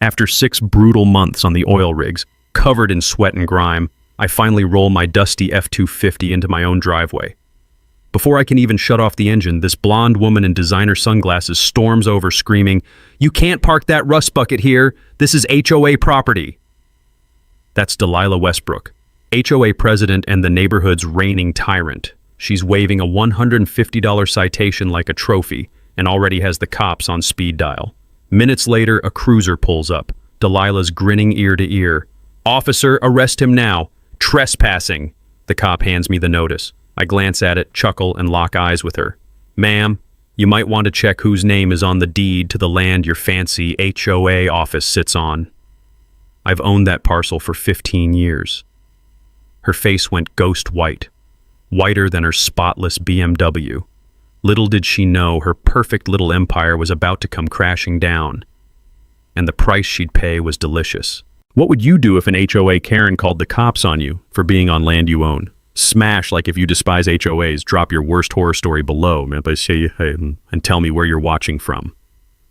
After 6 brutal months on the oil rigs, covered in sweat and grime, I finally roll my dusty F-250 into my own driveway. Before I can even shut off the engine, this blonde woman in designer sunglasses storms over screaming, "You can't park that rust bucket here! This is HOA property!" That's Delilah Westbrook, HOA president and the neighborhood's reigning tyrant. She's waving a $150 citation like a trophy and already has the cops on speed dial. Minutes later, a cruiser pulls up. Delilah's grinning ear to ear. "Officer, arrest him now. Trespassing." The cop hands me the notice. I glance at it, chuckle, and lock eyes with her. "Ma'am, you might want to check whose name is on the deed to the land your fancy HOA office sits on. I've owned that parcel for 15 years. Her face went ghost white, whiter than her spotless BMW. Little did she know her perfect little empire was about to come crashing down. And the price she'd pay was delicious. What would you do if an HOA Karen called the cops on you for being on land you own? Smash like if you despise HOAs, drop your worst horror story below, and tell me where you're watching from.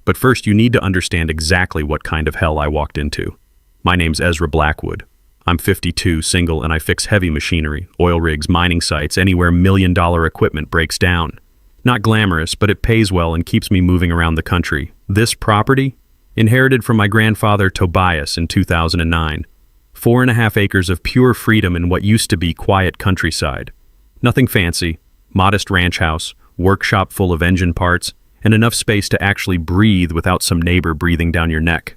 But first, you need to understand exactly what kind of hell I walked into. My name's Ezra Blackwood. I'm 52, single, and I fix heavy machinery, oil rigs, mining sites, anywhere million-dollar equipment breaks down. Not glamorous, but it pays well and keeps me moving around the country. This property? Inherited from my grandfather Tobias in 2009. 4.5 acres of pure freedom in what used to be quiet countryside. Nothing fancy, modest ranch house, workshop full of engine parts, and enough space to actually breathe without some neighbor breathing down your neck.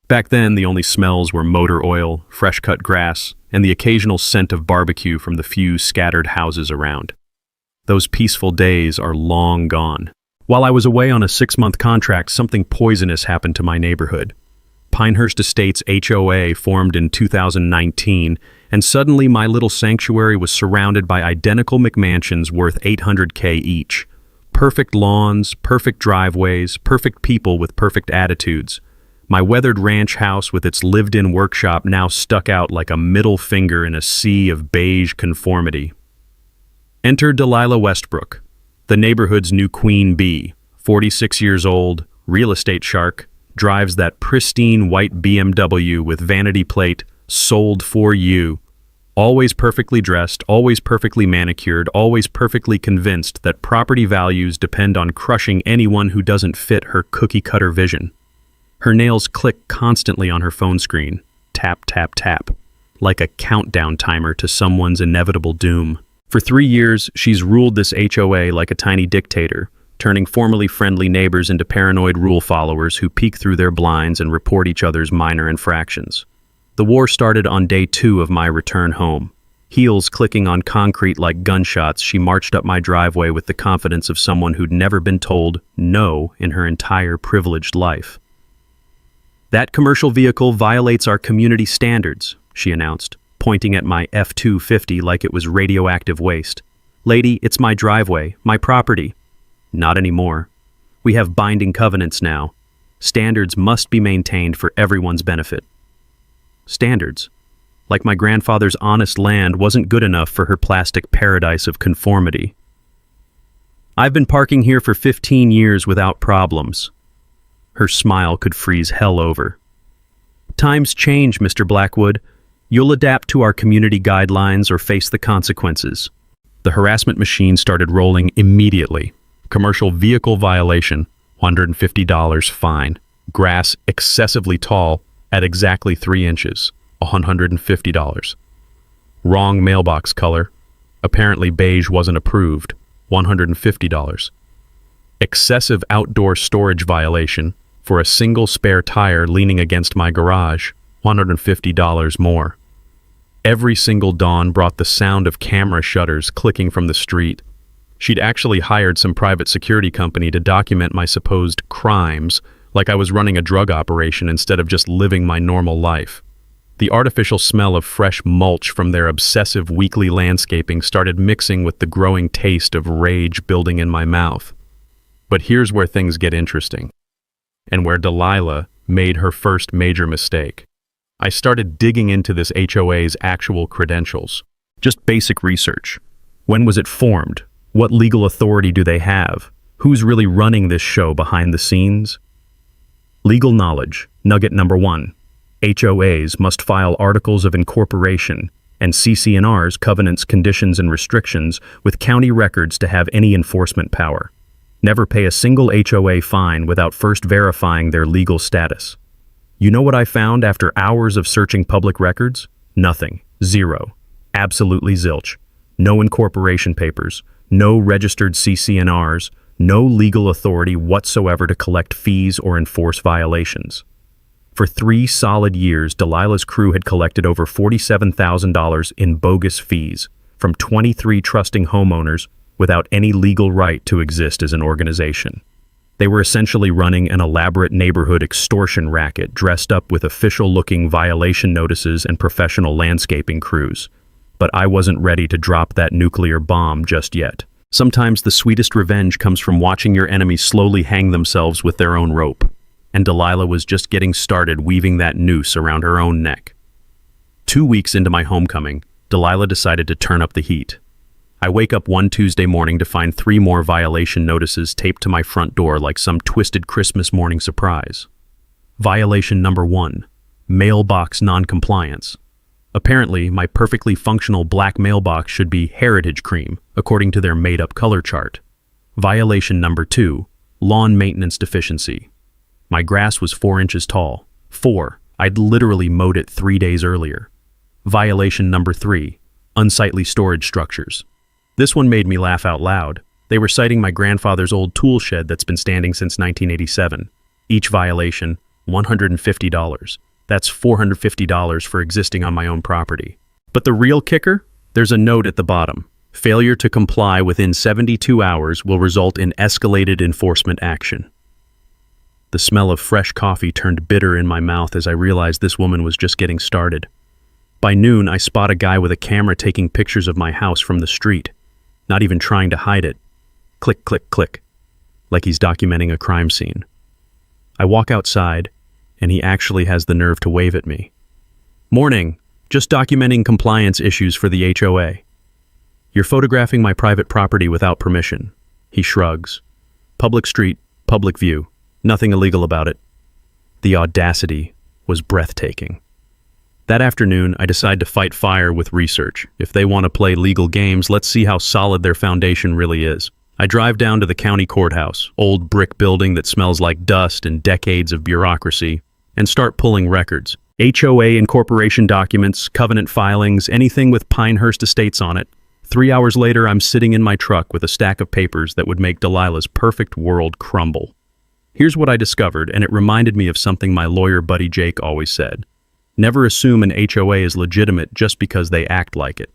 Back then, the only smells were motor oil, fresh-cut grass, and the occasional scent of barbecue from the few scattered houses around. Those peaceful days are long gone. While I was away on a 6-month contract, something poisonous happened to my neighborhood. Pinehurst Estates HOA formed in 2019, and suddenly my little sanctuary was surrounded by identical McMansions worth $800K each. Perfect lawns, perfect driveways, perfect people with perfect attitudes. My weathered ranch house with its lived-in workshop now stuck out like a middle finger in a sea of beige conformity. Enter Delilah Westbrook, the neighborhood's new queen bee, 46 years old, real estate shark, drives that pristine white BMW with vanity plate, "Sold for you." Always perfectly dressed, always perfectly manicured, always perfectly convinced that property values depend on crushing anyone who doesn't fit her cookie-cutter vision. Her nails click constantly on her phone screen, tap, tap, tap, like a countdown timer to someone's inevitable doom. For 3 years, she's ruled this HOA like a tiny dictator, turning formerly friendly neighbors into paranoid rule followers who peek through their blinds and report each other's minor infractions. The war started on day 2 of my return home. Heels clicking on concrete like gunshots, she marched up my driveway with the confidence of someone who'd never been told no in her entire privileged life. "That commercial vehicle violates our community standards," she announced, pointing at my F-250 like it was radioactive waste. "Lady, it's my driveway, my property." Not anymore. We have binding covenants now. Standards must be maintained for everyone's benefit. Standards. Like my grandfather's honest land wasn't good enough for her plastic paradise of conformity. "I've been parking here for 15 years without problems." Her smile could freeze hell over. "Times change, Mr. Blackwood. You'll adapt to our community guidelines or face the consequences." The harassment machine started rolling immediately. Commercial vehicle violation, $150 fine. Grass excessively tall at exactly 3 inches, $150. Wrong mailbox color. Apparently beige wasn't approved, $150. Excessive outdoor storage violation for a single spare tire leaning against my garage, $150 more. Every single dawn brought the sound of camera shutters clicking from the street. She'd actually hired some private security company to document my supposed crimes, like I was running a drug operation instead of just living my normal life. The artificial smell of fresh mulch from their obsessive weekly landscaping started mixing with the growing taste of rage building in my mouth. But here's where things get interesting, and where Delilah made her first major mistake. I started digging into this HOA's actual credentials. Just basic research. When was it formed? What legal authority do they have? Who's really running this show behind the scenes? Legal knowledge. Nugget number 1. HOAs must file articles of incorporation and CC&Rs, covenants, conditions, and restrictions, with county records to have any enforcement power. Never pay a single HOA fine without first verifying their legal status. You know what I found after hours of searching public records? Nothing. Zero. Absolutely zilch. No incorporation papers, no registered CC&Rs, no legal authority whatsoever to collect fees or enforce violations. For 3 solid years, Delilah's crew had collected over $47,000 in bogus fees from 23 trusting homeowners without any legal right to exist as an organization. They were essentially running an elaborate neighborhood extortion racket dressed up with official-looking violation notices and professional landscaping crews. But I wasn't ready to drop that nuclear bomb just yet. Sometimes the sweetest revenge comes from watching your enemies slowly hang themselves with their own rope. And Delilah was just getting started weaving that noose around her own neck. 2 weeks into my homecoming, Delilah decided to turn up the heat. I wake up one Tuesday morning to find 3 more violation notices taped to my front door like some twisted Christmas morning surprise. Violation number 1, mailbox noncompliance. Apparently, my perfectly functional black mailbox should be heritage cream, according to their made-up color chart. Violation number 2, lawn maintenance deficiency. My grass was 4 inches tall. 4. I'd literally mowed it 3 days earlier. Violation number 3, unsightly storage structures. This one made me laugh out loud. They were citing my grandfather's old tool shed that's been standing since 1987. Each violation, $150. That's $450 for existing on my own property. But the real kicker? There's a note at the bottom. Failure to comply within 72 hours will result in escalated enforcement action. The smell of fresh coffee turned bitter in my mouth as I realized this woman was just getting started. By noon, I spot a guy with a camera taking pictures of my house from the street, not even trying to hide it. Click, click, click, like he's documenting a crime scene. I walk outside, and he actually has the nerve to wave at me. Morning, just documenting compliance issues for the HOA. You're photographing my private property without permission. He shrugs. Public street, public view. Nothing illegal about it. The audacity was breathtaking. That afternoon, I decide to fight fire with research. If they want to play legal games, let's see how solid their foundation really is. I drive down to the county courthouse, old brick building that smells like dust and decades of bureaucracy, and start pulling records. HOA incorporation documents, covenant filings, anything with Pinehurst Estates on it. 3 hours later, I'm sitting in my truck with a stack of papers that would make Delilah's perfect world crumble. Here's what I discovered, and it reminded me of something my lawyer buddy Jake always said. Never assume an HOA is legitimate just because they act like it.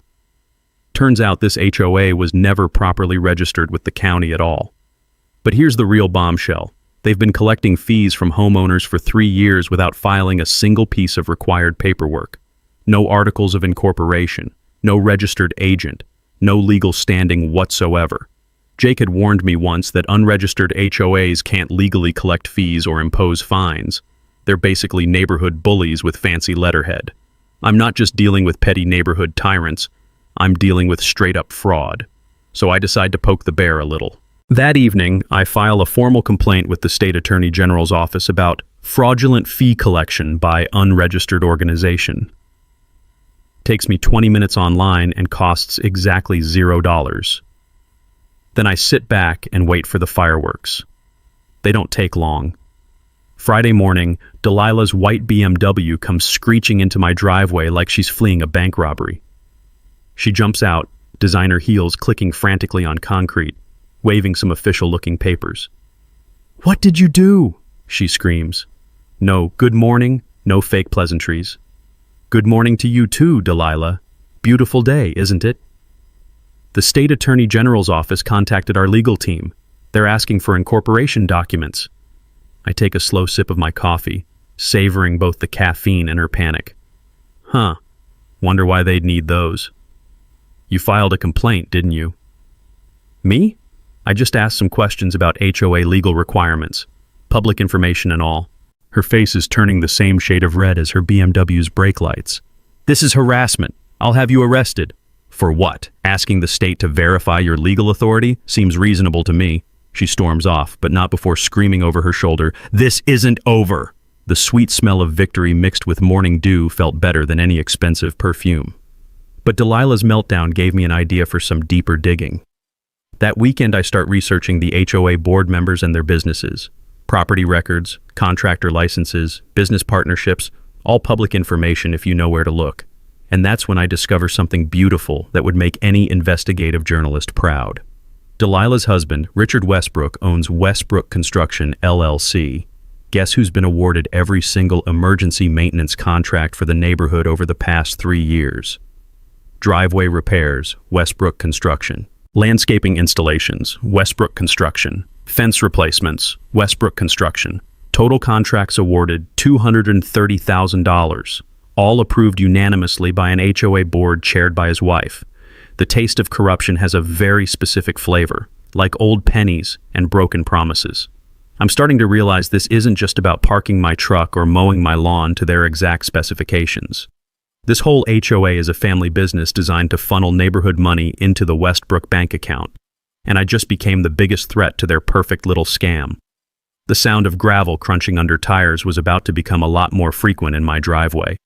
Turns out this HOA was never properly registered with the county at all. But here's the real bombshell. They've been collecting fees from homeowners for 3 years without filing a single piece of required paperwork. No articles of incorporation, no registered agent, no legal standing whatsoever. Jake had warned me once that unregistered HOAs can't legally collect fees or impose fines. They're basically neighborhood bullies with fancy letterhead. I'm not just dealing with petty neighborhood tyrants, I'm dealing with straight-up fraud. So I decide to poke the bear a little. That evening, I file a formal complaint with the State Attorney General's office about fraudulent fee collection by unregistered organization. Takes me 20 minutes online and costs exactly $0. Then I sit back and wait for the fireworks. They don't take long. Friday morning, Delilah's white BMW comes screeching into my driveway like she's fleeing a bank robbery. She jumps out, designer heels clicking frantically on concrete, waving some official-looking papers. "What did you do?" she screams. No good morning, no fake pleasantries. "Good morning to you too, Delilah. Beautiful day, isn't it?" The State Attorney General's office contacted our legal team. They're asking for incorporation documents. I take a slow sip of my coffee, savoring both the caffeine and her panic. Wonder why they'd need those. You filed a complaint, didn't you? Me? I just asked some questions about HOA legal requirements, public information and all. Her face is turning the same shade of red as her BMW's brake lights. "This is harassment. I'll have you arrested." "For what? Asking the state to verify your legal authority seems reasonable to me." She storms off, but not before screaming over her shoulder, "This isn't over!" The sweet smell of victory mixed with morning dew felt better than any expensive perfume. But Delilah's meltdown gave me an idea for some deeper digging. That weekend I start researching the HOA board members and their businesses. Property records, contractor licenses, business partnerships, all public information if you know where to look. And that's when I discover something beautiful that would make any investigative journalist proud. Delilah's husband, Richard Westbrook, owns Westbrook Construction, LLC. Guess who's been awarded every single emergency maintenance contract for the neighborhood over the past 3 years? Driveway repairs, Westbrook Construction. Landscaping installations, Westbrook Construction. Fence replacements, Westbrook Construction. Total contracts awarded $230,000. All approved unanimously by an HOA board chaired by his wife. The taste of corruption has a very specific flavor, like old pennies and broken promises. I'm starting to realize this isn't just about parking my truck or mowing my lawn to their exact specifications. This whole HOA is a family business designed to funnel neighborhood money into the Westbrook bank account, and I just became the biggest threat to their perfect little scam. The sound of gravel crunching under tires was about to become a lot more frequent in my driveway,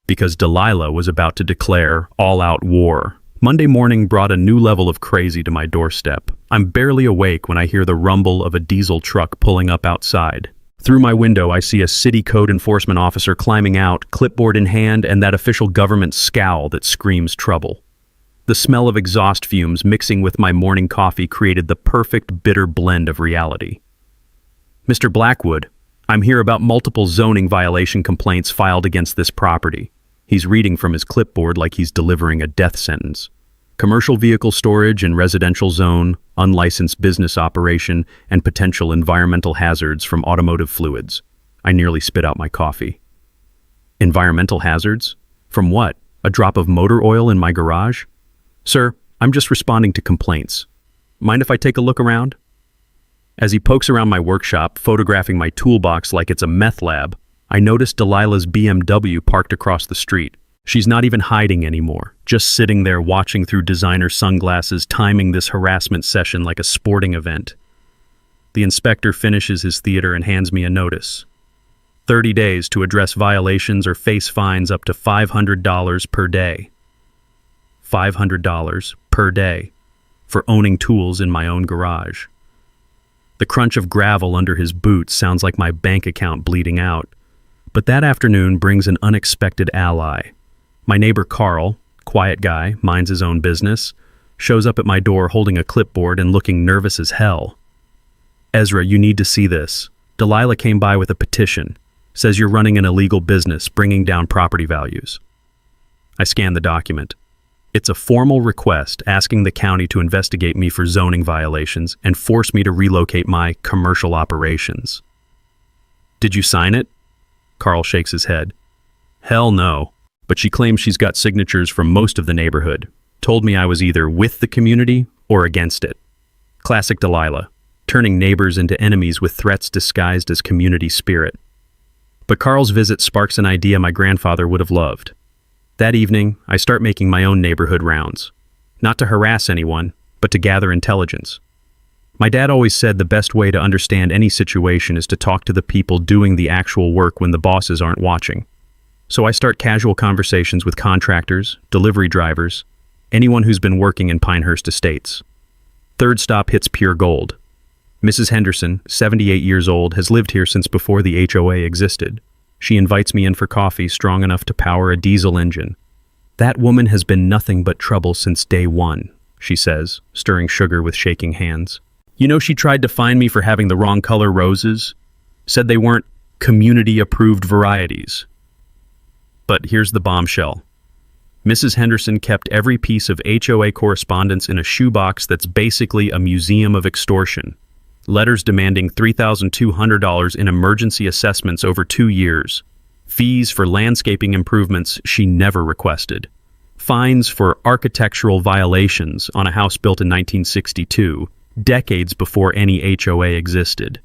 because Delilah was about to declare all-out war. Monday morning brought a new level of crazy to my doorstep. I'm barely awake when I hear the rumble of a diesel truck pulling up outside. Through my window, I see a city code enforcement officer climbing out, clipboard in hand, and that official government scowl that screams trouble. The smell of exhaust fumes mixing with my morning coffee created the perfect bitter blend of reality. "Mr. Blackwood, I'm here about multiple zoning violation complaints filed against this property." He's reading from his clipboard like he's delivering a death sentence. "Commercial vehicle storage in residential zone, unlicensed business operation, and potential environmental hazards from automotive fluids." I nearly spit out my coffee. Environmental hazards? From what? A drop of motor oil in my garage? "Sir, I'm just responding to complaints. Mind if I take a look around?" As he pokes around my workshop, photographing my toolbox like it's a meth lab, I notice Delilah's BMW parked across the street. She's not even hiding anymore, just sitting there watching through designer sunglasses, timing this harassment session like a sporting event. The inspector finishes his theater and hands me a notice. 30 days to address violations or face fines up to $500 per day. $500 per day for owning tools in my own garage. The crunch of gravel under his boots sounds like my bank account bleeding out. But that afternoon brings an unexpected ally. My neighbor Carl, quiet guy, minds his own business, shows up at my door holding a clipboard and looking nervous as hell. "Ezra, you need to see this. Delilah came by with a petition. Says you're running an illegal business, bringing down property values." I scan the document. It's a formal request asking the county to investigate me for zoning violations and force me to relocate my commercial operations. "Did you sign it?" Carl shakes his head. "Hell no, but she claims she's got signatures from most of the neighborhood. Told me I was either with the community or against it." Classic Delilah, turning neighbors into enemies with threats disguised as community spirit. But Carl's visit sparks an idea my grandfather would have loved. That evening, I start making my own neighborhood rounds. Not to harass anyone, but to gather intelligence. My dad always said the best way to understand any situation is to talk to the people doing the actual work when the bosses aren't watching. So I start casual conversations with contractors, delivery drivers, anyone who's been working in Pinehurst Estates. Third stop hits pure gold. Mrs. Henderson, 78 years old, has lived here since before the HOA existed. She invites me in for coffee strong enough to power a diesel engine. "That woman has been nothing but trouble since day one," she says, stirring sugar with shaking hands. "You know, she tried to fine me for having the wrong color roses. Said they weren't community-approved varieties." But here's the bombshell. Mrs. Henderson kept every piece of HOA correspondence in a shoebox that's basically a museum of extortion. Letters demanding $3,200 in emergency assessments over 2 years. Fees for landscaping improvements she never requested. Fines for architectural violations on a house built in 1962, decades before any HOA existed.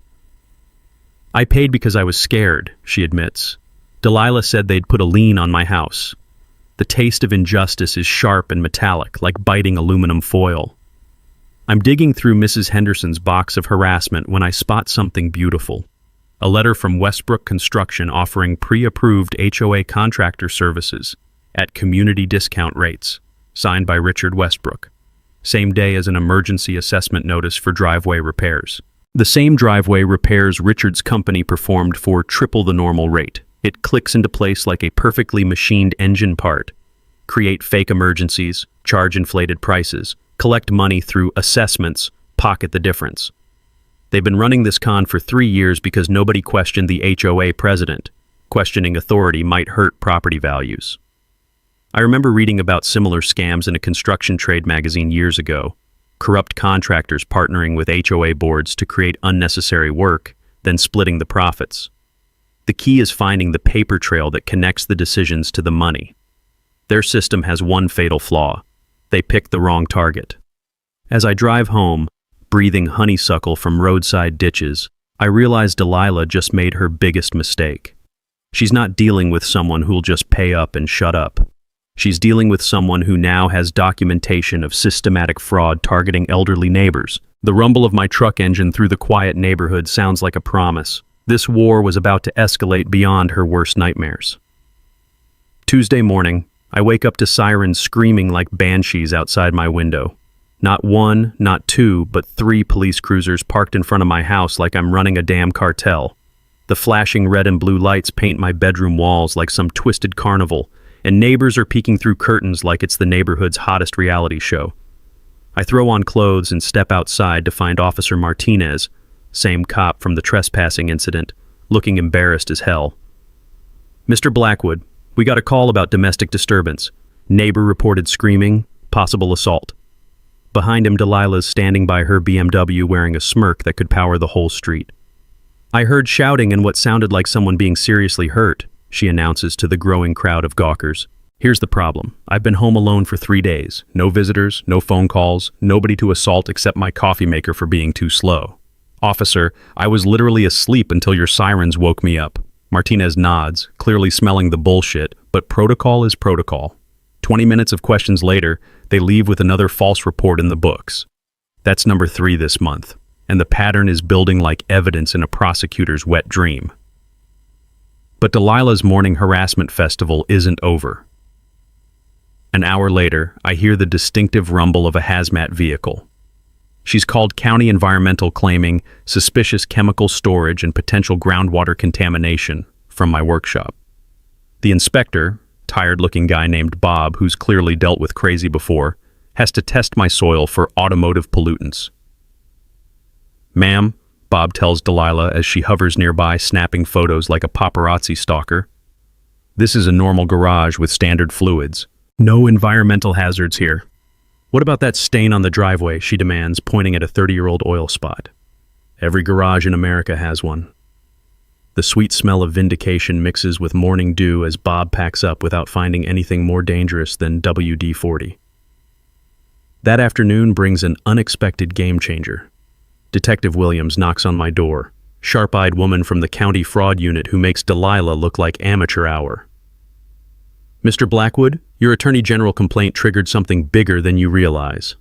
"I paid because I was scared," she admits. "Delilah said they'd put a lien on my house. The taste of injustice is sharp and metallic, like biting aluminum foil." I'm digging through Mrs. Henderson's box of harassment when I spot something beautiful. A letter from Westbrook Construction offering pre-approved HOA contractor services at community discount rates, signed by Richard Westbrook. Same day as an emergency assessment notice for driveway repairs. The same driveway repairs Richard's company performed for triple the normal rate. It clicks into place like a perfectly machined engine part. Create fake emergencies, charge inflated prices, collect money through assessments, pocket the difference. They've been running this con for 3 years because nobody questioned the HOA president. Questioning authority might hurt property values. I remember reading about similar scams in a construction trade magazine years ago. Corrupt contractors partnering with HOA boards to create unnecessary work, then splitting the profits. The key is finding the paper trail that connects the decisions to the money. Their system has one fatal flaw. They picked the wrong target. As I drive home, breathing honeysuckle from roadside ditches, I realize Delilah just made her biggest mistake. She's not dealing with someone who'll just pay up and shut up. She's dealing with someone who now has documentation of systematic fraud targeting elderly neighbors. The rumble of my truck engine through the quiet neighborhood sounds like a promise. This war was about to escalate beyond her worst nightmares. Tuesday morning, I wake up to sirens screaming like banshees outside my window. Not one, not two, but 3 police cruisers parked in front of my house like I'm running a damn cartel. The flashing red and blue lights paint my bedroom walls like some twisted carnival, and neighbors are peeking through curtains like it's the neighborhood's hottest reality show. I throw on clothes and step outside to find Officer Martinez, same cop from the trespassing incident, looking embarrassed as hell. "Mr. Blackwood, we got a call about domestic disturbance. Neighbor reported screaming, possible assault." Behind him, Delilah's standing by her BMW wearing a smirk that could power the whole street. "I heard shouting and what sounded like someone being seriously hurt," she announces to the growing crowd of gawkers. "Here's the problem. I've been home alone for 3 days. No visitors, no phone calls, nobody to assault except my coffee maker for being too slow. Officer, I was literally asleep until your sirens woke me up." Martinez nods, clearly smelling the bullshit, but protocol is protocol. 20 minutes of questions later, they leave with another false report in the books. That's number 3 this month, and the pattern is building like evidence in a prosecutor's wet dream. But Delilah's morning harassment festival isn't over. An hour later, I hear the distinctive rumble of a hazmat vehicle. She's called County Environmental claiming suspicious chemical storage and potential groundwater contamination from my workshop. The inspector, tired-looking guy named Bob, who's clearly dealt with crazy before, has to test my soil for automotive pollutants. "Ma'am," Bob tells Delilah as she hovers nearby snapping photos like a paparazzi stalker, "this is a normal garage with standard fluids. No environmental hazards here." "What about that stain on the driveway?" she demands, pointing at a 30-year-old oil spot. "Every garage in America has one." The sweet smell of vindication mixes with morning dew as Bob packs up without finding anything more dangerous than WD-40. That afternoon brings an unexpected game changer. Detective Williams knocks on my door, sharp-eyed woman from the county fraud unit who makes Delilah look like amateur hour. "Mr. Blackwood, your Attorney General complaint triggered something bigger than you realize."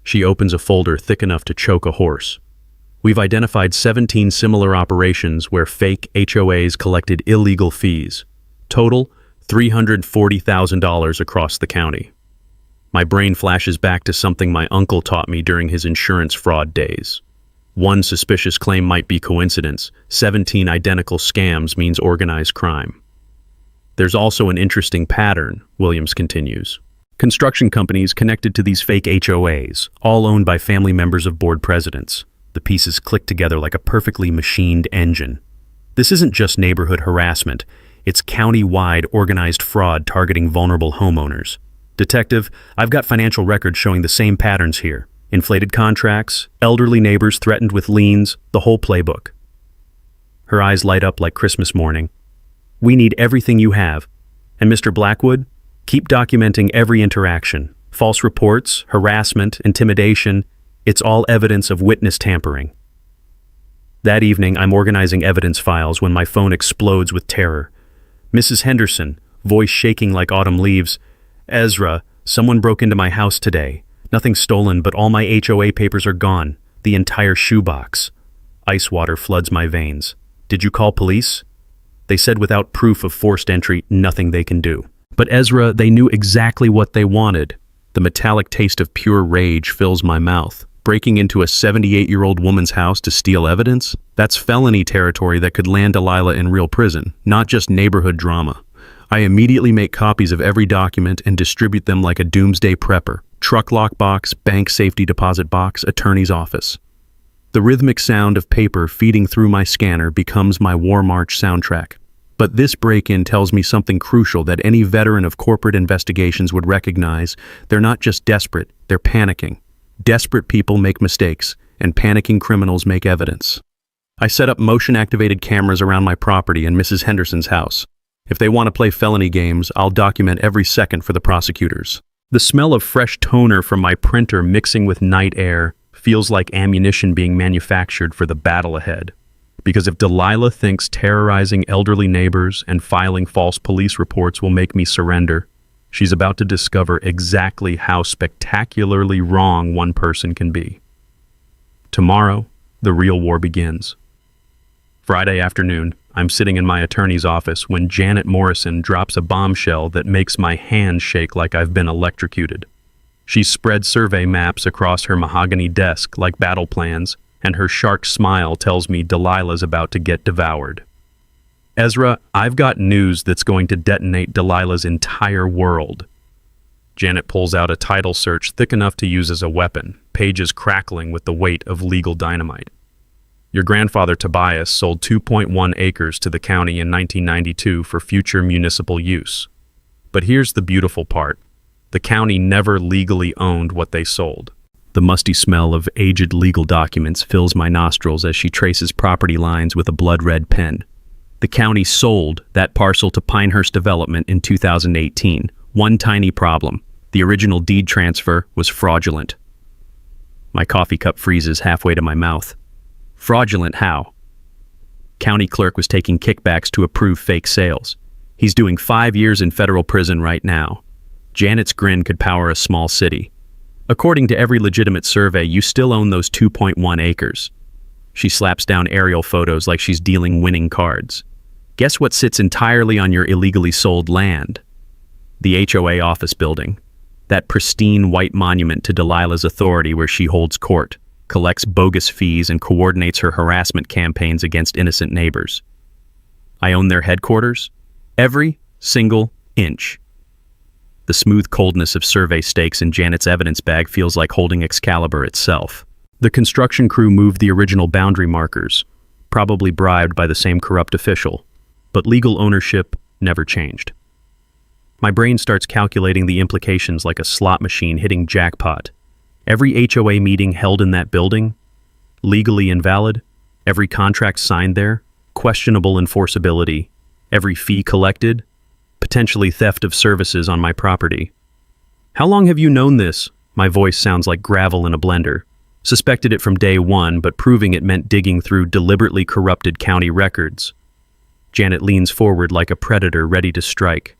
She opens a folder thick enough to choke a horse. "We've identified 17 similar operations where fake HOAs collected illegal fees. Total, $340,000 across the county." My brain flashes back to something my uncle taught me during his insurance fraud days. One suspicious claim might be coincidence. 17 identical scams means organized crime. There's also an interesting pattern, Williams continues. Construction companies connected to these fake HOAs, all owned by family members of board presidents. The pieces click together like a perfectly machined engine. This isn't just neighborhood harassment. It's county-wide organized fraud targeting vulnerable homeowners. Detective, I've got financial records showing the same patterns here. Inflated contracts, elderly neighbors threatened with liens, the whole playbook. Her eyes light up like Christmas morning. "We need everything you have. And Mr. Blackwood, keep documenting every interaction. False reports, harassment, intimidation, it's all evidence of witness tampering." That evening, I'm organizing evidence files when my phone explodes with terror. "Mrs. Henderson," voice shaking like autumn leaves. "Ezra, someone broke into my house today. Nothing's stolen, but all my HOA papers are gone. The entire shoebox. Ice water floods my veins. Did you call police? They said without proof of forced entry, nothing they can do. But Ezra, they knew exactly what they wanted. The metallic taste of pure rage fills my mouth. Breaking into a 78-year-old woman's house to steal evidence? That's felony territory that could land Delilah in real prison, not just neighborhood drama. I immediately make copies of every document and distribute them like a doomsday prepper. Truck lockbox, bank safety deposit box, attorney's office. The rhythmic sound of paper feeding through my scanner becomes my war march soundtrack. But this break-in tells me something crucial that any veteran of corporate investigations would recognize. They're not just desperate, they're panicking. Desperate people make mistakes, and panicking criminals make evidence. I set up motion-activated cameras around my property and Mrs. Henderson's house. If they want to play felony games, I'll document every second for the prosecutors. The smell of fresh toner from my printer mixing with night air feels like ammunition being manufactured for the battle ahead. Because if Delilah thinks terrorizing elderly neighbors and filing false police reports will make me surrender, she's about to discover exactly how spectacularly wrong one person can be. Tomorrow, the real war begins. Friday afternoon, I'm sitting in my attorney's office when Janet Morrison drops a bombshell that makes my hands shake like I've been electrocuted. She spread survey maps across her mahogany desk like battle plans, and her shark smile tells me Delilah's about to get devoured. Ezra, I've got news that's going to detonate Delilah's entire world. Janet pulls out a title search thick enough to use as a weapon, pages crackling with the weight of legal dynamite. Your grandfather Tobias sold 2.1 acres to the county in 1992 for future municipal use. But here's the beautiful part. The county never legally owned what they sold. The musty smell of aged legal documents fills my nostrils as she traces property lines with a blood-red pen. The county sold that parcel to Pinehurst Development in 2018. One tiny problem. The original deed transfer was fraudulent. My coffee cup freezes halfway to my mouth. Fraudulent how? County clerk was taking kickbacks to approve fake sales. He's doing 5 years in federal prison right now. Janet's grin could power a small city. According to every legitimate survey, you still own those 2.1 acres. She slaps down aerial photos like she's dealing winning cards. Guess what sits entirely on your illegally sold land? The HOA office building. That pristine white monument to Delilah's authority where she holds court, collects bogus fees, and coordinates her harassment campaigns against innocent neighbors. I own their headquarters. Every single inch. The smooth coldness of survey stakes in Janet's evidence bag feels like holding Excalibur itself. The construction crew moved the original boundary markers, probably bribed by the same corrupt official, but legal ownership never changed. My brain starts calculating the implications like a slot machine hitting jackpot. Every HOA meeting held in that building, legally invalid. Every contract signed there, questionable enforceability. Every fee collected, potentially theft of services on my property. How long have you known this? My voice sounds like gravel in a blender. Suspected it from day one, but proving it meant digging through deliberately corrupted county records. Janet leans forward like a predator ready to strike.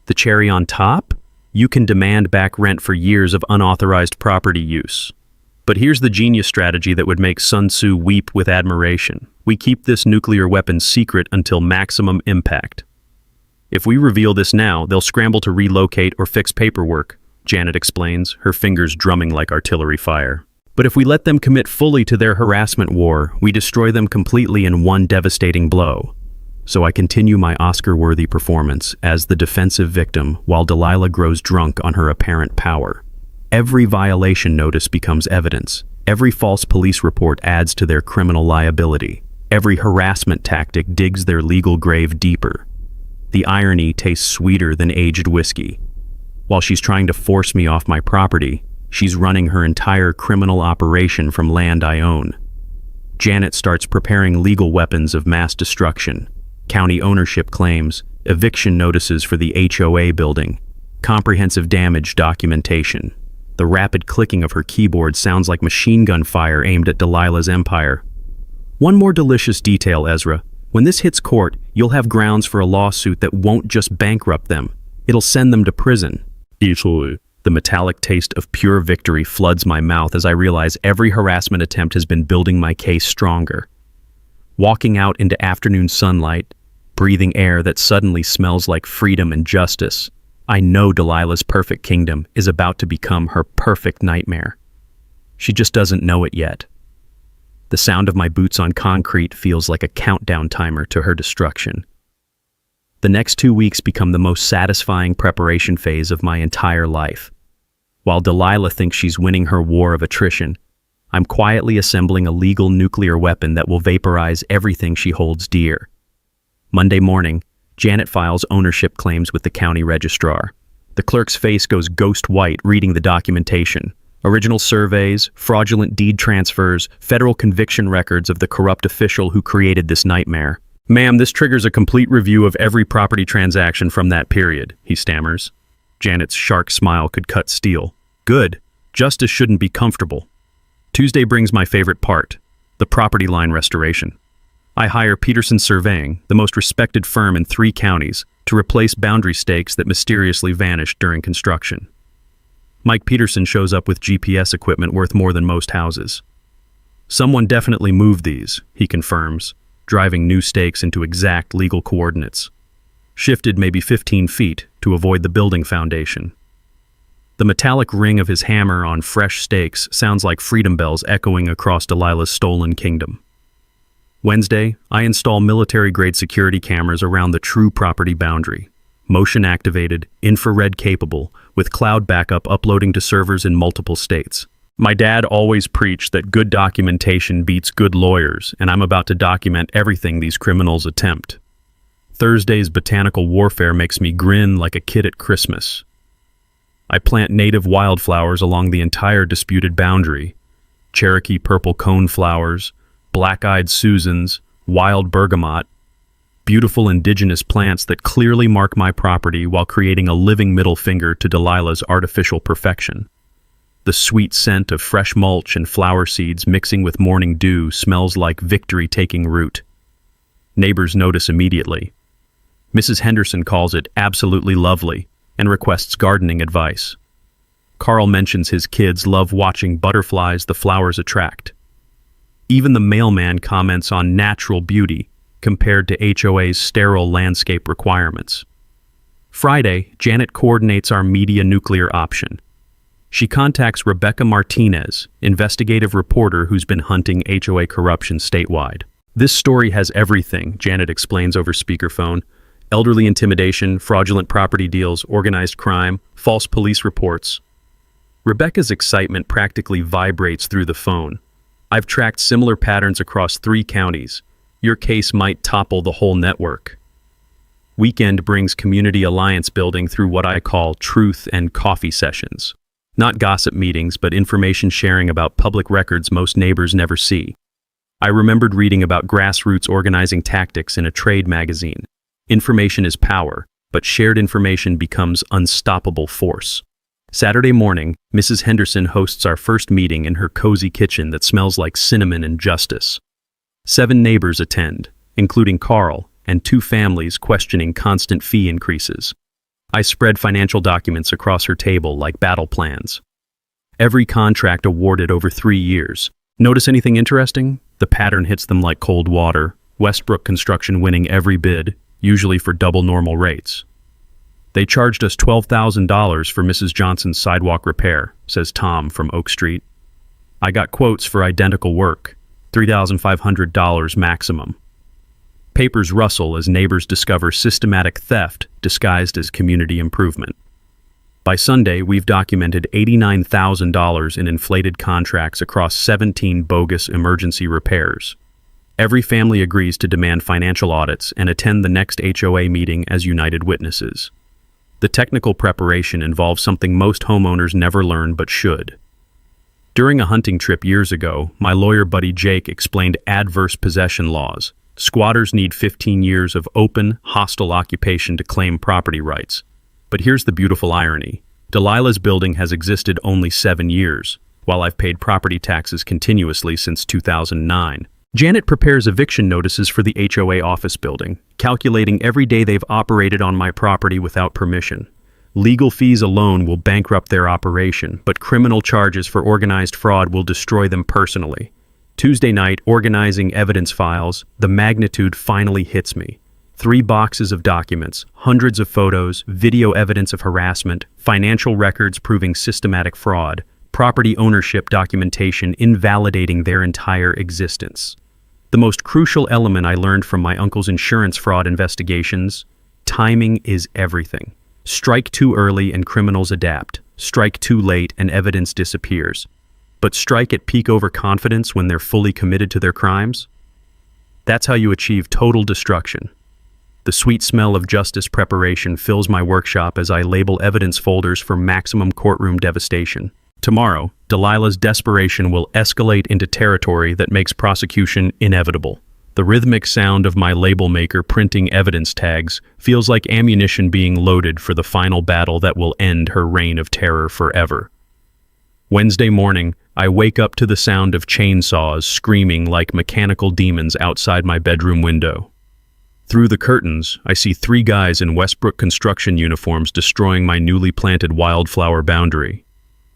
The cherry on top? You can demand back rent for years of unauthorized property use. But here's the genius strategy that would make Sun Tzu weep with admiration. We keep this nuclear weapon secret until maximum impact. If we reveal this now, they'll scramble to relocate or fix paperwork, Janet explains, her fingers drumming like artillery fire. But if we let them commit fully to their harassment war, we destroy them completely in one devastating blow. So I continue my Oscar-worthy performance as the defensive victim while Delilah grows drunk on her apparent power. Every violation notice becomes evidence. Every false police report adds to their criminal liability. Every harassment tactic digs their legal grave deeper. The irony tastes sweeter than aged whiskey. While she's trying to force me off my property, she's running her entire criminal operation from land I own. Janet starts preparing legal weapons of mass destruction. County ownership claims, eviction notices for the HOA building, comprehensive damage documentation. The rapid clicking of her keyboard sounds like machine gun fire aimed at Delilah's empire. One more delicious detail, Ezra. When this hits court, you'll have grounds for a lawsuit that won't just bankrupt them. It'll send them to prison. HOA, The metallic taste of pure victory floods my mouth as I realize every harassment attempt has been building my case stronger. Walking out into afternoon sunlight, breathing air that suddenly smells like freedom and justice, I know Delilah's perfect kingdom is about to become her perfect nightmare. She just doesn't know it yet. The sound of my boots on concrete feels like a countdown timer to her destruction. The next 2 weeks become the most satisfying preparation phase of my entire life. While Delilah thinks she's winning her war of attrition, I'm quietly assembling a legal nuclear weapon that will vaporize everything she holds dear. Monday morning, Janet files ownership claims with the county registrar. The clerk's face goes ghost white reading the documentation. Original surveys, fraudulent deed transfers, federal conviction records of the corrupt official who created this nightmare. "Ma'am, this triggers a complete review of every property transaction from that period," he stammers. Janet's shark smile could cut steel. "Good. Justice shouldn't be comfortable." Tuesday brings my favorite part, the property line restoration. I hire Peterson Surveying, the most respected firm in 3 counties, to replace boundary stakes that mysteriously vanished during construction. Mike Peterson shows up with GPS equipment worth more than most houses. "Someone definitely moved these," he confirms, driving new stakes into exact legal coordinates. Shifted maybe 15 feet to avoid the building foundation. The metallic ring of his hammer on fresh stakes sounds like freedom bells echoing across Delilah's stolen kingdom. Wednesday, I install military-grade security cameras around the true property boundary. Motion-activated, infrared-capable, with cloud backup uploading to servers in multiple states. My dad always preached that good documentation beats good lawyers, and I'm about to document everything these criminals attempt. Thursday's botanical warfare makes me grin like a kid at Christmas. I plant native wildflowers along the entire disputed boundary. Cherokee purple coneflowers, black-eyed Susans, wild bergamot, beautiful indigenous plants that clearly mark my property while creating a living middle finger to Delilah's artificial perfection. The sweet scent of fresh mulch and flower seeds mixing with morning dew smells like victory taking root. Neighbors notice immediately. Mrs. Henderson calls it absolutely lovely and requests gardening advice. Carl mentions his kids love watching butterflies the flowers attract. Even the mailman comments on natural beauty compared to HOA's sterile landscape requirements. Friday, Janet coordinates our media nuclear option. She contacts Rebecca Martinez, investigative reporter who's been hunting HOA corruption statewide. "This story has everything," Janet explains over speakerphone. "Elderly intimidation, fraudulent property deals, organized crime, false police reports." Rebecca's excitement practically vibrates through the phone. "I've tracked similar patterns across 3 counties. Your case might topple the whole network." Weekend brings community alliance building through what I call truth and coffee sessions. Not gossip meetings, but information sharing about public records most neighbors never see. I remembered reading about grassroots organizing tactics in a trade magazine. Information is power, but shared information becomes unstoppable force. Saturday morning, Mrs. Henderson hosts our first meeting in her cozy kitchen that smells like cinnamon and justice. 7 neighbors attend, including Carl, and 2 families questioning constant fee increases. I spread financial documents across her table like battle plans. Every contract awarded over 3 years. Notice anything interesting? The pattern hits them like cold water. Westbrook Construction winning every bid, usually for double normal rates. "They charged us $12,000 for Mrs. Johnson's sidewalk repair," says Tom from Oak Street. "I got quotes for identical work, $3,500 maximum." Papers rustle as neighbors discover systematic theft disguised as community improvement. By Sunday, we've documented $89,000 in inflated contracts across 17 bogus emergency repairs. Every family agrees to demand financial audits and attend the next HOA meeting as united witnesses. The technical preparation involves something most homeowners never learn but should. During a hunting trip years ago, my lawyer buddy Jake explained adverse possession laws. Squatters need 15 years of open, hostile occupation to claim property rights. But here's the beautiful irony. Delilah's building has existed only 7 years, while I've paid property taxes continuously since 2009. Janet prepares eviction notices for the HOA office building, calculating every day they've operated on my property without permission. Legal fees alone will bankrupt their operation, but criminal charges for organized fraud will destroy them personally. Tuesday night, organizing evidence files, the magnitude finally hits me. 3 boxes of documents, hundreds of photos, video evidence of harassment, financial records proving systematic fraud, property ownership documentation invalidating their entire existence. The most crucial element I learned from my uncle's insurance fraud investigations: timing is everything. Strike too early and criminals adapt. Strike too late and evidence disappears. But strike at peak overconfidence when they're fully committed to their crimes? That's how you achieve total destruction. The sweet smell of justice preparation fills my workshop as I label evidence folders for maximum courtroom devastation. Tomorrow, Delilah's desperation will escalate into territory that makes prosecution inevitable. The rhythmic sound of my label maker printing evidence tags feels like ammunition being loaded for the final battle that will end her reign of terror forever. Wednesday morning, I wake up to the sound of chainsaws screaming like mechanical demons outside my bedroom window. Through the curtains, I see 3 guys in Westbrook construction uniforms destroying my newly planted wildflower boundary.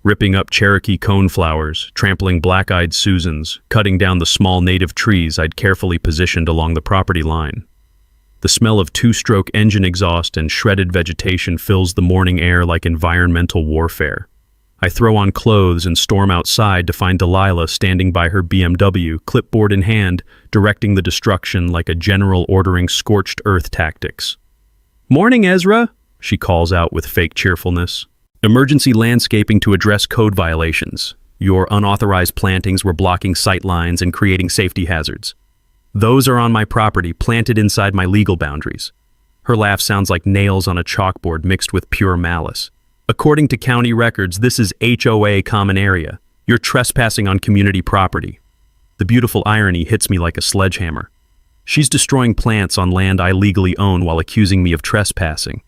Ripping up Cherokee coneflowers, trampling black-eyed Susans, cutting down the small native trees I'd carefully positioned along the property line. The smell of 2-stroke engine exhaust and shredded vegetation fills the morning air like environmental warfare. I throw on clothes and storm outside to find Delilah standing by her BMW, clipboard in hand, directing the destruction like a general ordering scorched earth tactics. "Morning, Ezra," she calls out with fake cheerfulness. "Emergency landscaping to address code violations. Your unauthorized plantings were blocking sight lines and creating safety hazards. Those are on my property, planted inside my legal boundaries." Her laugh sounds like nails on a chalkboard mixed with pure malice. "According to county records, this is HOA common area. You're trespassing on community property." The beautiful irony hits me like a sledgehammer. She's destroying plants on land I legally own while accusing me of trespassing.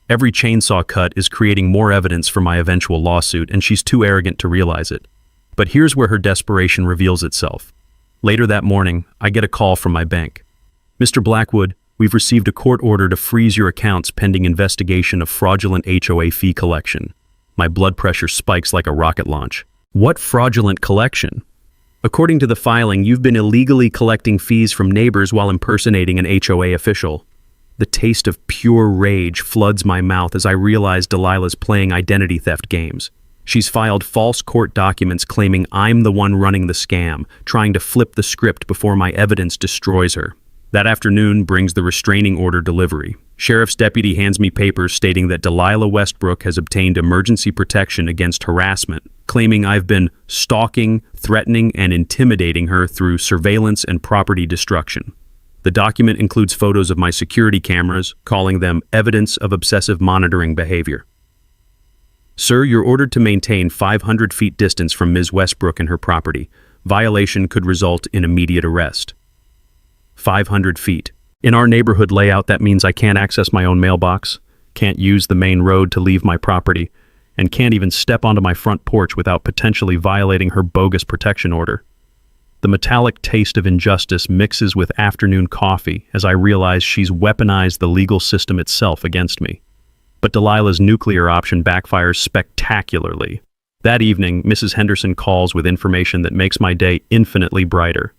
Every chainsaw cut is creating more evidence for my eventual lawsuit, and she's too arrogant to realize it. But here's where her desperation reveals itself. Later that morning, I get a call from my bank. "Mr. Blackwood, we've received a court order to freeze your accounts pending investigation of fraudulent HOA fee collection." My blood pressure spikes like a rocket launch. What fraudulent collection? According to the filing, you've been illegally collecting fees from neighbors while impersonating an HOA official. The taste of pure rage floods my mouth as I realize Delilah's playing identity theft games. She's filed false court documents claiming I'm the one running the scam, trying to flip the script before my evidence destroys her. That afternoon brings the restraining order delivery. Sheriff's deputy hands me papers stating that Delilah Westbrook has obtained emergency protection against harassment, claiming I've been stalking, threatening, and intimidating her through surveillance and property destruction. The document includes photos of my security cameras, calling them evidence of obsessive monitoring behavior. "Sir, you're ordered to maintain 500 feet distance from Ms. Westbrook and her property. Violation could result in immediate arrest." 500 feet. In our neighborhood layout, that means I can't access my own mailbox, can't use the main road to leave my property, and can't even step onto my front porch without potentially violating her bogus protection order. The metallic taste of injustice mixes with afternoon coffee as I realize she's weaponized the legal system itself against me. But Delilah's nuclear option backfires spectacularly. That evening, Mrs. Henderson calls with information that makes my day infinitely brighter.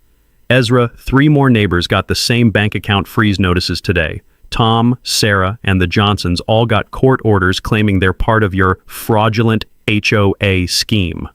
"Ezra, 3 more neighbors got the same bank account freeze notices today. Tom, Sarah, and the Johnsons all got court orders claiming they're part of your fraudulent HOA scheme."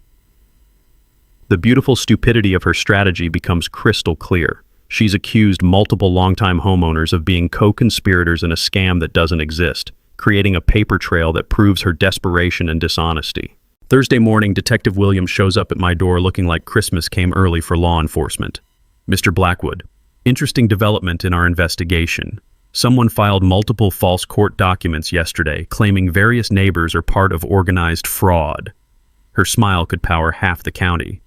The beautiful stupidity of her strategy becomes crystal clear. She's accused multiple longtime homeowners of being co-conspirators in a scam that doesn't exist, creating a paper trail that proves her desperation and dishonesty. Thursday morning, Detective Williams shows up at my door looking like Christmas came early for law enforcement. "Mr. Blackwood, interesting development in our investigation. Someone filed multiple false court documents yesterday claiming various neighbors are part of organized fraud." Her smile could power half the county.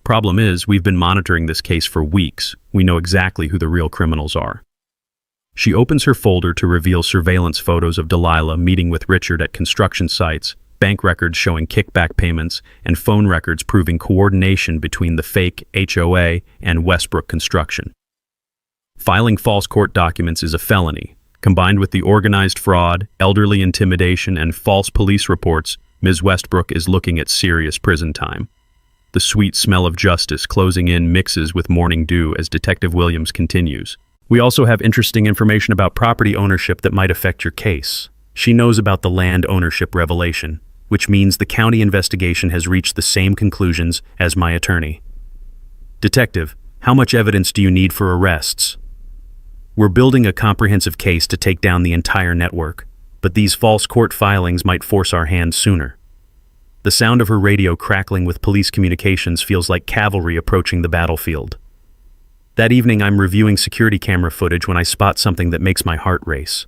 "Problem is, we've been monitoring this case for weeks. We know exactly who the real criminals are." She opens her folder to reveal surveillance photos of Delilah meeting with Richard at construction sites, bank records showing kickback payments, and phone records proving coordination between the fake HOA and Westbrook Construction. Filing false court documents is a felony. Combined with the organized fraud, elderly intimidation, and false police reports, Ms. Westbrook is looking at serious prison time. The sweet smell of justice closing in mixes with morning dew as Detective Williams continues. We also have interesting information about property ownership that might affect your case. She knows about the land ownership revelation, which means the county investigation has reached the same conclusions as my attorney. Detective, how much evidence do you need for arrests? We're building a comprehensive case to take down the entire network, but these false court filings might force our hand sooner. The sound of her radio crackling with police communications feels like cavalry approaching the battlefield. That evening, I'm reviewing security camera footage when I spot something that makes my heart race.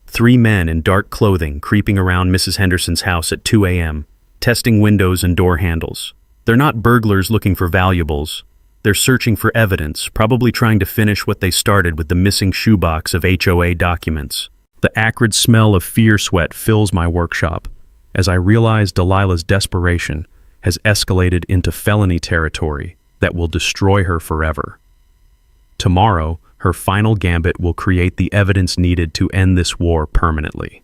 3 men in dark clothing creeping around Mrs. Henderson's house at 2 a.m., testing windows and door handles. They're not burglars looking for valuables. They're searching for evidence, probably trying to finish what they started with the missing shoebox of HOA documents. The acrid smell of fear sweat fills my workshop as I realize Delilah's desperation has escalated into felony territory that will destroy her forever. Tomorrow, her final gambit will create the evidence needed to end this war permanently.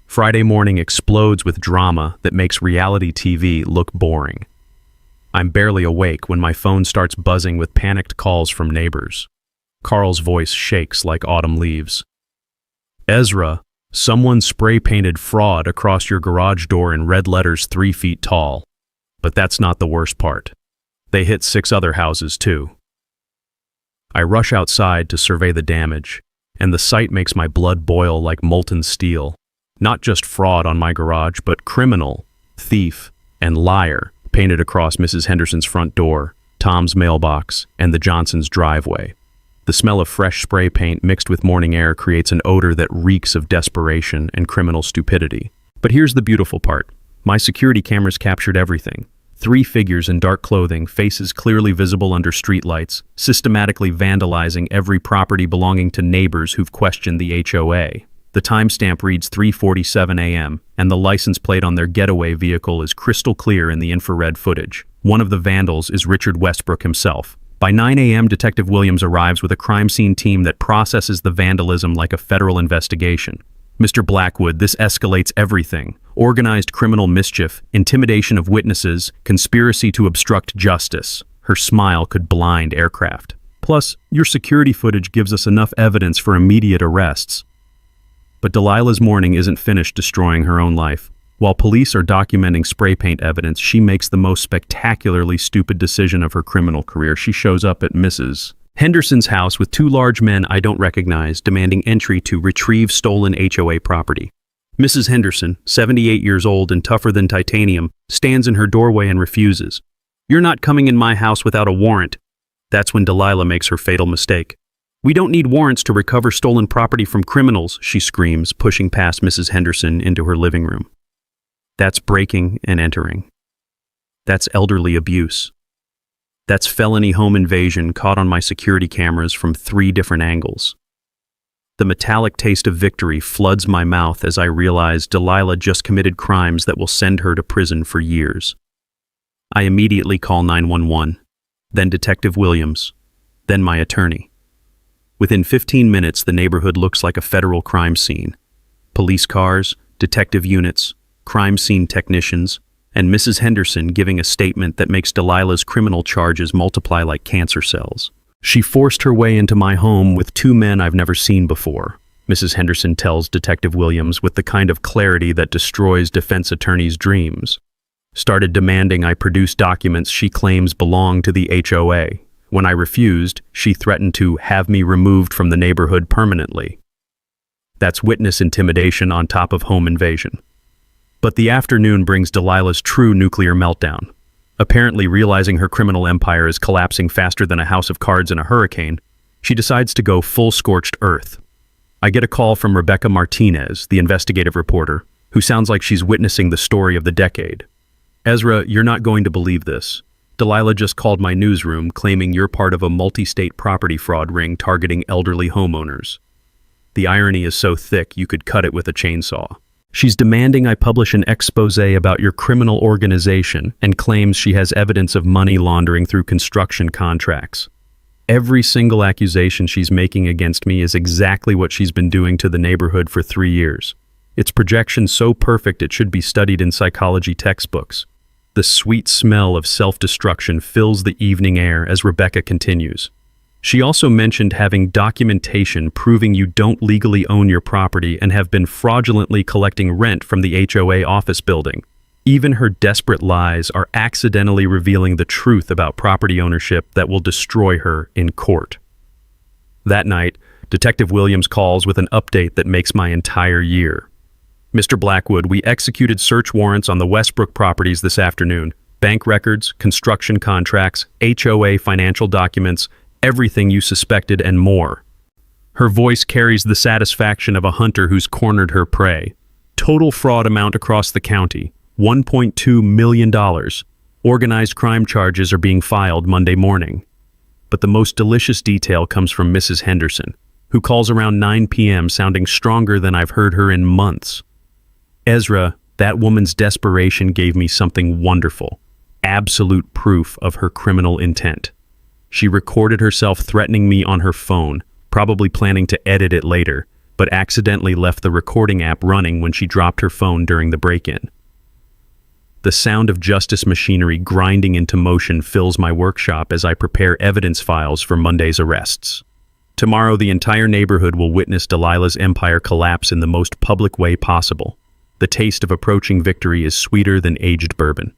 Friday morning explodes with drama that makes reality TV look boring. I'm barely awake when my phone starts buzzing with panicked calls from neighbors. Carl's voice shakes like autumn leaves. Ezra, someone spray-painted fraud across your garage door in red letters 3 feet tall. But that's not the worst part. They hit 6 other houses too. I rush outside to survey the damage, and the sight makes my blood boil like molten steel. Not just fraud on my garage, but criminal, thief, and liar painted across Mrs. Henderson's front door, Tom's mailbox, and the Johnsons' driveway. The smell of fresh spray paint mixed with morning air creates an odor that reeks of desperation and criminal stupidity. But here's the beautiful part. My security cameras captured everything. 3 figures in dark clothing, faces clearly visible under streetlights, systematically vandalizing every property belonging to neighbors who've questioned the HOA. The timestamp reads 3:47 a.m., and the license plate on their getaway vehicle is crystal clear in the infrared footage. One of the vandals is Richard Westbrook himself. By 9 a.m., Detective Williams arrives with a crime scene team that processes the vandalism like a federal investigation. Mr. Blackwood, this escalates everything. Organized criminal mischief, intimidation of witnesses, conspiracy to obstruct justice. Her smile could blind aircraft. Plus, your security footage gives us enough evidence for immediate arrests. But Delilah's morning isn't finished destroying her own life. While police are documenting spray paint evidence, she makes the most spectacularly stupid decision of her criminal career. She shows up at Mrs. Henderson's house with 2 large men I don't recognize, demanding entry to retrieve stolen HOA property. Mrs. Henderson, 78 years old and tougher than titanium, stands in her doorway and refuses. "You're not coming in my house without a warrant." That's when Delilah makes her fatal mistake. "We don't need warrants to recover stolen property from criminals," she screams, pushing past Mrs. Henderson into her living room. That's breaking and entering. That's elderly abuse. That's felony home invasion caught on my security cameras from 3 different angles. The metallic taste of victory floods my mouth as I realize Delilah just committed crimes that will send her to prison for years. I immediately call 911, then Detective Williams, then my attorney. Within 15 minutes, the neighborhood looks like a federal crime scene. Police cars, detective units, crime scene technicians, and Mrs. Henderson giving a statement that makes Delilah's criminal charges multiply like cancer cells. She forced her way into my home with 2 men I've never seen before, Mrs. Henderson tells Detective Williams with the kind of clarity that destroys defense attorneys' dreams. Started demanding I produce documents she claims belong to the HOA. When I refused, she threatened to have me removed from the neighborhood permanently. That's witness intimidation on top of home invasion. But the afternoon brings Delilah's true nuclear meltdown. Apparently realizing her criminal empire is collapsing faster than a house of cards in a hurricane, she decides to go full scorched earth. I get a call from Rebecca Martinez, the investigative reporter, who sounds like she's witnessing the story of the decade. "Ezra, you're not going to believe this. Delilah just called my newsroom claiming you're part of a multi-state property fraud ring targeting elderly homeowners. The irony is so thick you could cut it with a chainsaw. She's demanding I publish an expose about your criminal organization and claims she has evidence of money laundering through construction contracts. Every single accusation she's making against me is exactly what she's been doing to the neighborhood for 3 years. Its projection so perfect it should be studied in psychology textbooks. The sweet smell of self-destruction fills the evening air as Rebecca continues. She also mentioned having documentation proving you don't legally own your property and have been fraudulently collecting rent from the HOA office building. Even her desperate lies are accidentally revealing the truth about property ownership that will destroy her in court. That night, Detective Williams calls with an update that makes my entire year. Mr. Blackwood, we executed search warrants on the Westbrook properties this afternoon. Bank records, construction contracts, HOA financial documents, everything you suspected and more. Her voice carries the satisfaction of a hunter who's cornered her prey. Total fraud amount across the county, $1.2 million. Organized crime charges are being filed Monday morning. But the most delicious detail comes from Mrs. Henderson, who calls around 9 p.m. sounding stronger than I've heard her in months. Ezra, that woman's desperation gave me something wonderful. Absolute proof of her criminal intent. She recorded herself threatening me on her phone, probably planning to edit it later, but accidentally left the recording app running when she dropped her phone during the break-in. The sound of justice machinery grinding into motion fills my workshop as I prepare evidence files for Monday's arrests. Tomorrow, the entire neighborhood will witness Delilah's empire collapse in the most public way possible. The taste of approaching victory is sweeter than aged bourbon.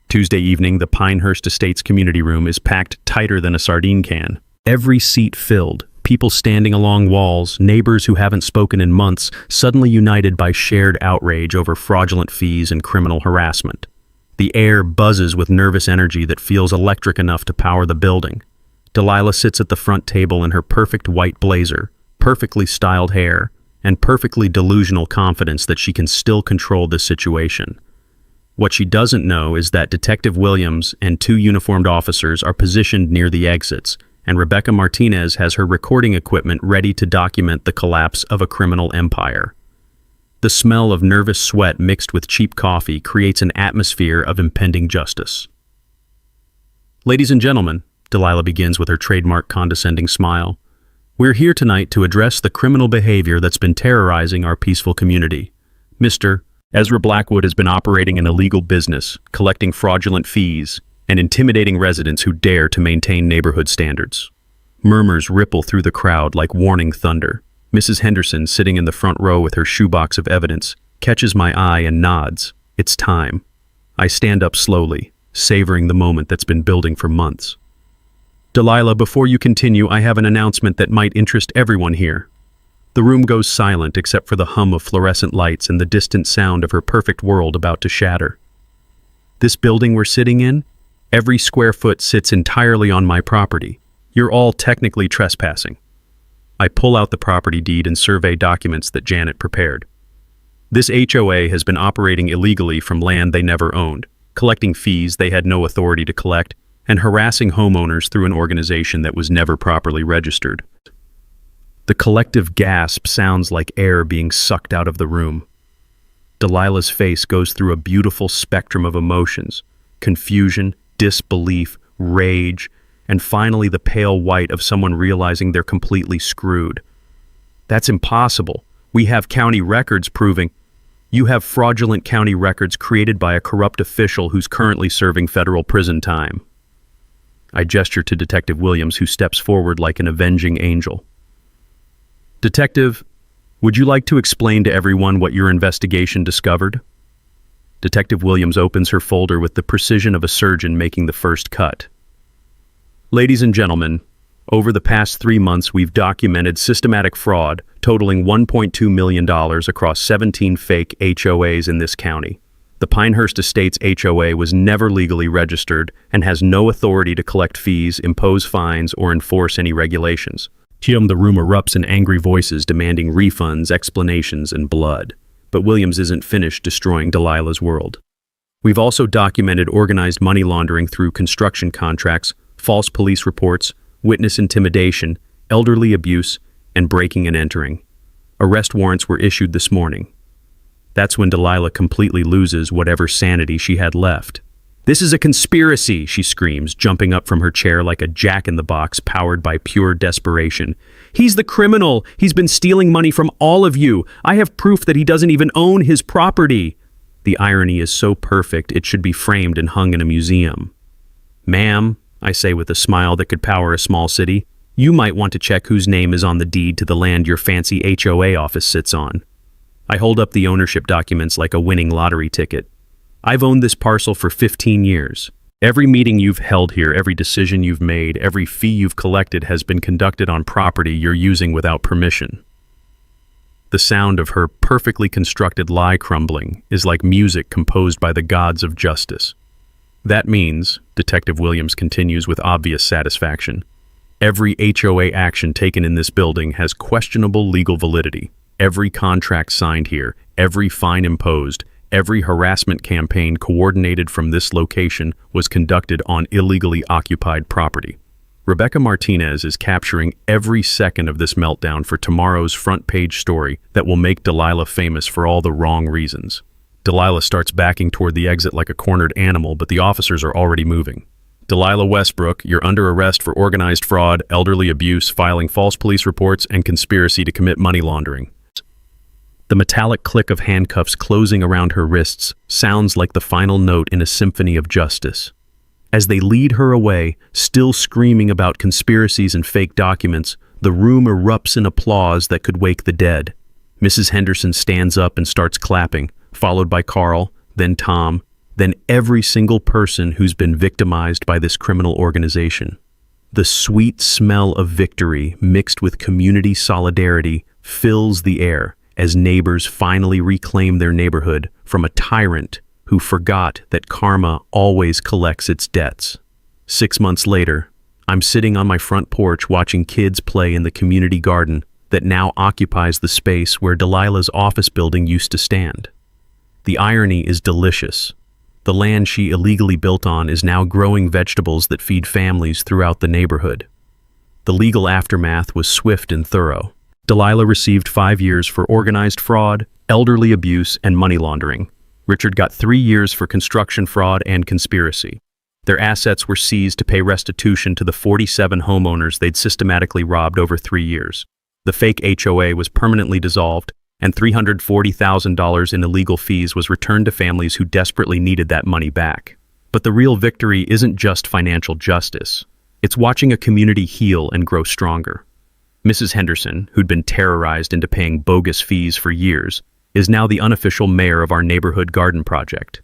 Tuesday evening, the Pinehurst Estates community room is packed tighter than a sardine can. Every seat filled, people standing along walls, neighbors who haven't spoken in months, suddenly united by shared outrage over fraudulent fees and criminal harassment. The air buzzes with nervous energy that feels electric enough to power the building. Delilah sits at the front table in her perfect white blazer, perfectly styled hair, and perfectly delusional confidence that she can still control the situation. What she doesn't know is that Detective Williams and 2 uniformed officers are positioned near the exits, and Rebecca Martinez has her recording equipment ready to document the collapse of a criminal empire. The smell of nervous sweat mixed with cheap coffee creates an atmosphere of impending justice. Ladies and gentlemen, Delilah begins with her trademark condescending smile, we're here tonight to address the criminal behavior that's been terrorizing our peaceful community. Mr. Ezra Blackwood has been operating an illegal business, collecting fraudulent fees, and intimidating residents who dare to maintain neighborhood standards. Murmurs ripple through the crowd like warning thunder. Mrs. Henderson, sitting in the front row with her shoebox of evidence, catches my eye and nods. It's time. I stand up slowly, savoring the moment that's been building for months. Delilah, before you continue, I have an announcement that might interest everyone here. The room goes silent except for the hum of fluorescent lights and the distant sound of her perfect world about to shatter. This building we're sitting in, every square foot sits entirely on my property. You're all technically trespassing. I pull out the property deed and survey documents that Janet prepared. This HOA has been operating illegally from land they never owned, collecting fees they had no authority to collect, and harassing homeowners through an organization that was never properly registered. The collective gasp sounds like air being sucked out of the room. Delilah's face goes through a beautiful spectrum of emotions: confusion, disbelief, rage, and finally the pale white of someone realizing they're completely screwed. That's impossible. We have county records proving. You have fraudulent county records created by a corrupt official who's currently serving federal prison time. I gesture to Detective Williams, who steps forward like an avenging angel. Detective, would you like to explain to everyone what your investigation discovered? Detective Williams opens her folder with the precision of a surgeon making the first cut. Ladies and gentlemen, over the past 3 months we've documented systematic fraud totaling $1.2 million across 17 fake HOAs in this county. The Pinehurst Estates HOA was never legally registered and has no authority to collect fees, impose fines, or enforce any regulations. The room erupts in angry voices demanding refunds, explanations, and blood. But Williams isn't finished destroying Delilah's world. We've also documented organized money laundering through construction contracts, false police reports, witness intimidation, elderly abuse, and breaking and entering. Arrest warrants were issued this morning. That's when Delilah completely loses whatever sanity she had left. "This is a conspiracy," she screams, jumping up from her chair like a jack-in-the-box powered by pure desperation. "He's the criminal! He's been stealing money from all of you! I have proof that he doesn't even own his property!" The irony is so perfect it should be framed and hung in a museum. "Ma'am," I say with a smile that could power a small city, "you might want to check whose name is on the deed to the land your fancy HOA office sits on." I hold up the ownership documents like a winning lottery ticket. "I've owned this parcel for 15 years. Every meeting you've held here, every decision you've made, every fee you've collected has been conducted on property you're using without permission." The sound of her perfectly constructed lie crumbling is like music composed by the gods of justice. "That means," Detective Williams continues with obvious satisfaction, "every HOA action taken in this building has questionable legal validity. Every contract signed here, every fine imposed, every harassment campaign coordinated from this location was conducted on illegally occupied property." Rebecca Martinez is capturing every second of this meltdown for tomorrow's front-page story that will make Delilah famous for all the wrong reasons. Delilah starts backing toward the exit like a cornered animal, but the officers are already moving. "Delilah Westbrook, you're under arrest for organized fraud, elderly abuse, filing false police reports, and conspiracy to commit money laundering." The metallic click of handcuffs closing around her wrists sounds like the final note in a symphony of justice. As they lead her away, still screaming about conspiracies and fake documents, the room erupts in applause that could wake the dead. Mrs. Henderson stands up and starts clapping, followed by Carl, then Tom, then every single person who's been victimized by this criminal organization. The sweet smell of victory mixed with community solidarity fills the air as neighbors finally reclaim their neighborhood from a tyrant who forgot that karma always collects its debts. 6 months later, I'm sitting on my front porch watching kids play in the community garden that now occupies the space where Delilah's office building used to stand. The irony is delicious. The land she illegally built on is now growing vegetables that feed families throughout the neighborhood. The legal aftermath was swift and thorough. Delilah received 5 years for organized fraud, elderly abuse, and money laundering. Richard got 3 years for construction fraud and conspiracy. Their assets were seized to pay restitution to the 47 homeowners they'd systematically robbed over 3 years. The fake HOA was permanently dissolved, and $340,000 in illegal fees was returned to families who desperately needed that money back. But the real victory isn't just financial justice. It's watching a community heal and grow stronger. Mrs. Henderson, who'd been terrorized into paying bogus fees for years, is now the unofficial mayor of our neighborhood garden project.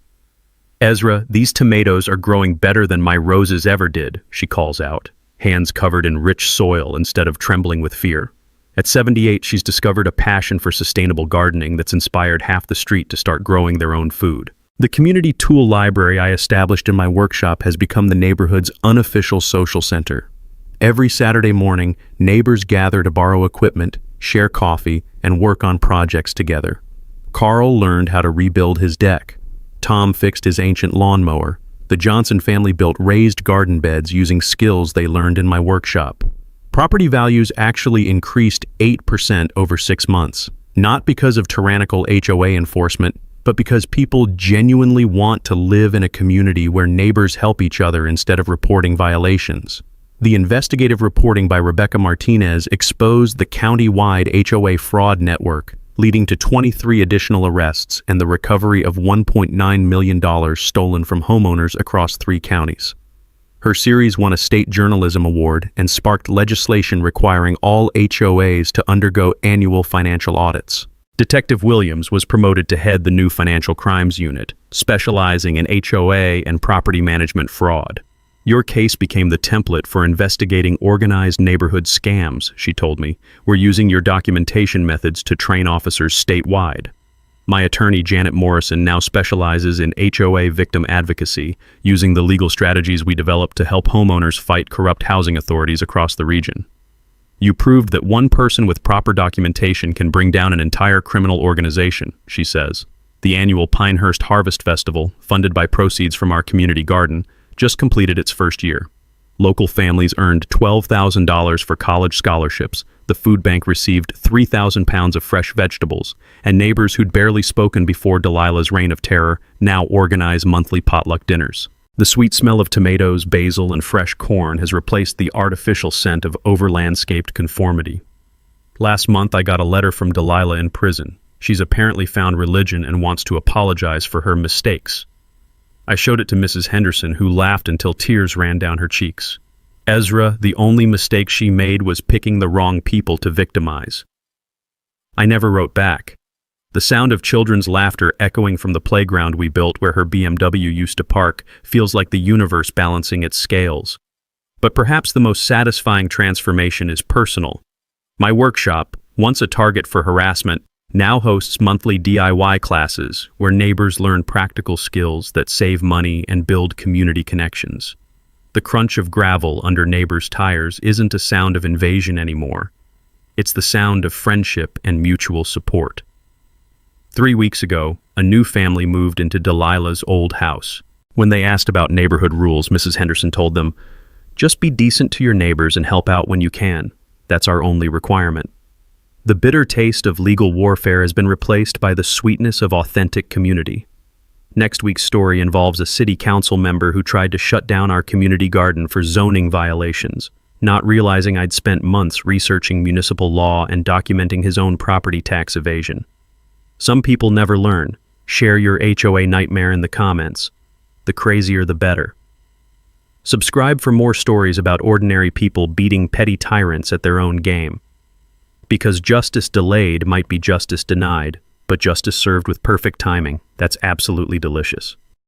"Ezra, these tomatoes are growing better than my roses ever did," she calls out, hands covered in rich soil instead of trembling with fear. At 78, she's discovered a passion for sustainable gardening that's inspired half the street to start growing their own food. The community tool library I established in my workshop has become the neighborhood's unofficial social center. Every Saturday morning, neighbors gather to borrow equipment, share coffee, and work on projects together. Carl learned how to rebuild his deck. Tom fixed his ancient lawnmower. The Johnson family built raised garden beds using skills they learned in my workshop. Property values actually increased 8% over 6 months, not because of tyrannical HOA enforcement, but because people genuinely want to live in a community where neighbors help each other instead of reporting violations. The investigative reporting by Rebecca Martinez exposed the county-wide HOA fraud network, leading to 23 additional arrests and the recovery of $1.9 million stolen from homeowners across 3 counties. Her series won a state journalism award and sparked legislation requiring all HOAs to undergo annual financial audits. Detective Williams was promoted to head the new Financial Crimes Unit, specializing in HOA and property management fraud. "Your case became the template for investigating organized neighborhood scams," she told me. "We're using your documentation methods to train officers statewide." My attorney, Janet Morrison, now specializes in HOA victim advocacy, using the legal strategies we developed to help homeowners fight corrupt housing authorities across the region. "You proved that one person with proper documentation can bring down an entire criminal organization," she says. The annual Pinehurst Harvest Festival, funded by proceeds from our community garden, just completed its first year. Local families earned $12,000 for college scholarships, the food bank received 3,000 pounds of fresh vegetables, and neighbors who'd barely spoken before Delilah's reign of terror now organize monthly potluck dinners. The sweet smell of tomatoes, basil, and fresh corn has replaced the artificial scent of over-landscaped conformity. Last month, I got a letter from Delilah in prison. She's apparently found religion and wants to apologize for her mistakes. I showed it to Mrs. Henderson, who laughed until tears ran down her cheeks. Ezra, the only mistake she made was picking the wrong people to victimize. I never wrote back. The sound of children's laughter echoing from the playground we built where her BMW used to park feels like the universe balancing its scales. But perhaps the most satisfying transformation is personal. My workshop, once a target for harassment, now hosts monthly DIY classes where neighbors learn practical skills that save money and build community connections. The crunch of gravel under neighbors' tires isn't a sound of invasion anymore. It's the sound of friendship and mutual support. 3 weeks ago, a new family moved into Delilah's old house. When they asked about neighborhood rules, Mrs. Henderson told them, "Just be decent to your neighbors and help out when you can. That's our only requirement." The bitter taste of legal warfare has been replaced by the sweetness of authentic community. Next week's story involves a city council member who tried to shut down our community garden for zoning violations, not realizing I'd spent months researching municipal law and documenting his own property tax evasion. Some people never learn. Share your HOA nightmare in the comments. The crazier the better. Subscribe for more stories about ordinary people beating petty tyrants at their own game. Because justice delayed might be justice denied, but justice served with perfect timing, that's absolutely delicious.